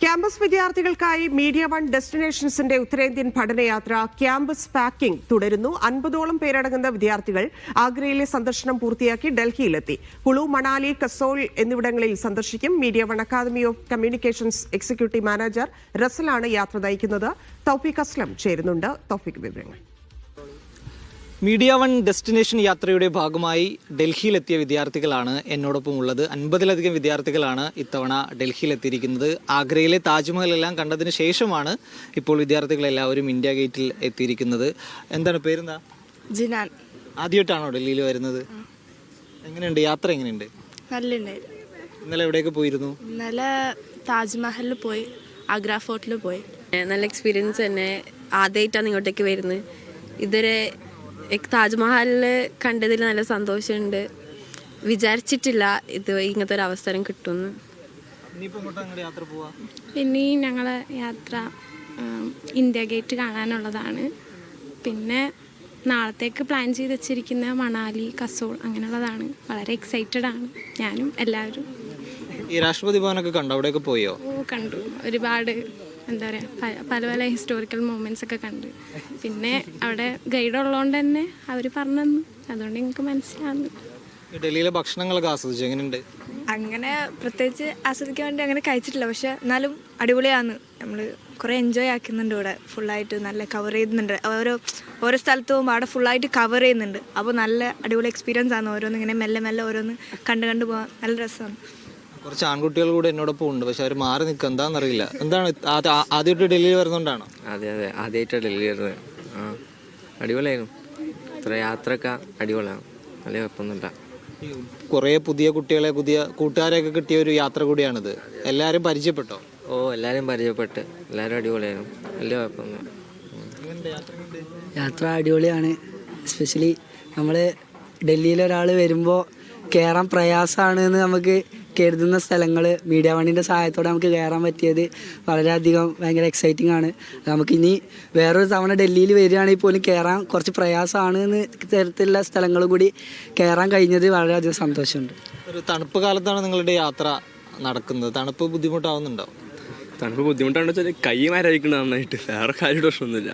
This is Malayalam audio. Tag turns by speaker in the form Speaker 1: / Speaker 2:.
Speaker 1: ക്യാമ്പസ് വിദ്യാർത്ഥികൾക്കായി മീഡിയ വൺ ഡെസ്റ്റിനേഷൻസിന്റെ ഉത്തരേന്ത്യൻ പഠനയാത്ര ക്യാമ്പസ് പാക്കിംഗ് തുടരുന്നു. 50ഓളം പേരടങ്ങുന്ന വിദ്യാർത്ഥികൾ ആഗ്രയിലെ സന്ദർശനം പൂർത്തിയാക്കി ഡൽഹിയിലെത്തി. കുളു, മണാലി, കസോൾ എന്നിവിടങ്ങളിൽ സന്ദർശിക്കും. Media One academy of communications executive manager റസലാണ് യാത്ര നയിക്കുന്നത്. തൗഫീഖ് അസ്ലം ചേരുന്നുണ്ട്. തൗഫീഖ്, വിവരങ്ങൾ.
Speaker 2: മീഡിയ വൺ ഡെസ്റ്റിനേഷൻ യാത്രയുടെ ഭാഗമായി ഡൽഹിയിലെത്തിയ വിദ്യാർത്ഥികളാണ് എന്നോടൊപ്പം ഉള്ളത്. 50ലധികം വിദ്യാർത്ഥികളാണ് ഇത്തവണ ഡൽഹിയിലെത്തിയിരിക്കുന്നത്. ആഗ്രയിലെ താജ്മഹൽ എല്ലാം കണ്ടതിന് ശേഷമാണ് ഇപ്പോൾ വിദ്യാർത്ഥികളെല്ലാവരും ഇന്ത്യ ഗേറ്റിൽ എത്തിയിരിക്കുന്നത്. എന്താണ് പേരെന്താ?
Speaker 3: ജിനാൻ.
Speaker 2: ആദ്യമായിട്ടാണോ ഡൽഹിയിൽ വരുന്നത്? എങ്ങനെയുണ്ട് യാത്ര? എങ്ങനെയുണ്ട്?
Speaker 3: നല്ലുണ്ടായിരുന്നു.
Speaker 2: ഇന്നലെ എവിടെയൊക്കെ പോയിരുന്നു?
Speaker 3: ഇന്നലെ താജ്മഹലിൽ പോയി, ആഗ്ര ഫോർട്ടിൽ പോയി.
Speaker 4: നല്ല എക്സ്പീരിയൻസ് തന്നെ. ആദ്യമായിട്ടാണ് ഇങ്ങോട്ടേക്ക് വരുന്നത്. ഇതുവരെ താജ്മഹലിൽ കണ്ടതിൽ നല്ല സന്തോഷമുണ്ട്. വിചാരിച്ചിട്ടില്ല ഇത് ഇങ്ങനത്തെ ഒരു അവസരം കിട്ടുമെന്ന്.
Speaker 5: ഇനി ഞങ്ങളെ യാത്ര ഇന്ത്യ ഗേറ്റ് കാണാനുള്ളതാണ്. പിന്നെ നാളത്തേക്ക് പ്ലാൻ ചെയ്ത് വെച്ചിരിക്കുന്ന മണാലി, കസോൾ അങ്ങനെയുള്ളതാണ്. വളരെ എക്സൈറ്റഡ് ആണ് ഞാനും എല്ലാവരും.
Speaker 2: ഈ രാഷ്ട്രപതി ഭവനൊക്കെ കണ്ടോ? അവിടെയൊക്കെ പോയോ?
Speaker 5: കണ്ടു. ഒരുപാട് എന്താ പറയുക, പല പല ഹിസ്റ്റോറിക്കൽ മൂമെൻറ്റ്സ് ഒക്കെ കണ്ട്. പിന്നെ അവിടെ ഗൈഡ് ഉള്ളതുകൊണ്ട് തന്നെ അവർ പറഞ്ഞു തന്നു, അതുകൊണ്ട് എനിക്ക് മനസ്സിലാവുന്നു.
Speaker 2: ഡൽഹിയിലെ ഭക്ഷണങ്ങളൊക്കെ ആസ്വദിച്ചു? എങ്ങനെയുണ്ട്?
Speaker 6: അങ്ങനെ പ്രത്യേകിച്ച് ആസ്വദിക്കാൻ വേണ്ടി അങ്ങനെ കഴിച്ചിട്ടില്ല, പക്ഷെ എന്നാലും അടിപൊളിയാണ്. നമ്മൾ കുറേ എൻജോയ് ആക്കുന്നുണ്ട്. ഇവിടെ ഫുള്ളായിട്ട് നല്ല കവർ ചെയ്യുന്നുണ്ട്. ഓരോ സ്ഥലത്ത് പോകുമ്പോൾ അവിടെ ഫുള്ളായിട്ട് കവർ ചെയ്യുന്നുണ്ട്. അപ്പോൾ നല്ല അടിപൊളി എക്സ്പീരിയൻസ് ആണ്. ഓരോന്ന് ഇങ്ങനെ മെല്ലെ മെല്ലെ ഓരോന്ന് കണ്ട് പോകാൻ നല്ല രസമാണ്.
Speaker 2: കുറച്ച് ആൺകുട്ടികൾ കൂടെ എന്നോടൊപ്പം ഉണ്ട്, പക്ഷെ അവർ മാറി നിൽക്കുക എന്താണെന്നറിയില്ല. എന്താണ് ആദ്യമായിട്ട് ഡൽഹിയിൽ വരുന്നോണ്ടാണോ?
Speaker 7: അതെ, ആദ്യമായിട്ടാണ് ഡൽഹി വരുന്നത്. അടിപൊളിയായിരുന്നു. ഇത്ര യാത്രയൊക്കെ അടിപൊളിയാണ്. വലിയ കുഴപ്പമൊന്നുമില്ല.
Speaker 2: കുറേ പുതിയ കുട്ടികളെ, പുതിയ കൂട്ടുകാരെയൊക്കെ കിട്ടിയ ഒരു യാത്ര കൂടിയാണിത്. എല്ലാവരും പരിചയപ്പെട്ടോ?
Speaker 7: എല്ലാവരും പരിചയപ്പെട്ട്. എല്ലാവരും അടിപൊളിയായിരുന്നു. വലിയ കുഴപ്പമൊന്നും.
Speaker 8: യാത്ര അടിപൊളിയാണ്. എസ്പെഷ്യലി നമ്മൾ ഡൽഹിയിൽ ഒരാൾ വരുമ്പോൾ കയറാൻ പ്രയാസമാണ് എന്ന് നമുക്ക് കരുതുന്ന സ്ഥലങ്ങൾ മീഡിയ വണ്ണിൻ്റെ സഹായത്തോടെ നമുക്ക് കയറാൻ പറ്റിയത് വളരെയധികം ഭയങ്കര എക്സൈറ്റിംഗ് ആണ്. നമുക്കിനി വേറൊരു തവണ ഡൽഹിയിൽ വരികയാണെങ്കിൽ പോലും കയറാൻ കുറച്ച് പ്രയാസമാണ് എന്ന് തരത്തിലുള്ള സ്ഥലങ്ങളും കൂടി കയറാൻ കഴിഞ്ഞത് വളരെയധികം സന്തോഷമുണ്ട്.
Speaker 2: ഒരു തണുപ്പ് കാലത്താണ് നിങ്ങളുടെ യാത്ര നടക്കുന്നത്. തണുപ്പ് ബുദ്ധിമുട്ടാവുന്നുണ്ടോ?
Speaker 9: തണുപ്പ് ബുദ്ധിമുട്ടാണെന്ന് വെച്ചാൽ കൈ മരവിക്കണം നന്നായിട്ട്. വേറെ കാര്യം പ്രശ്നമൊന്നുമില്ല.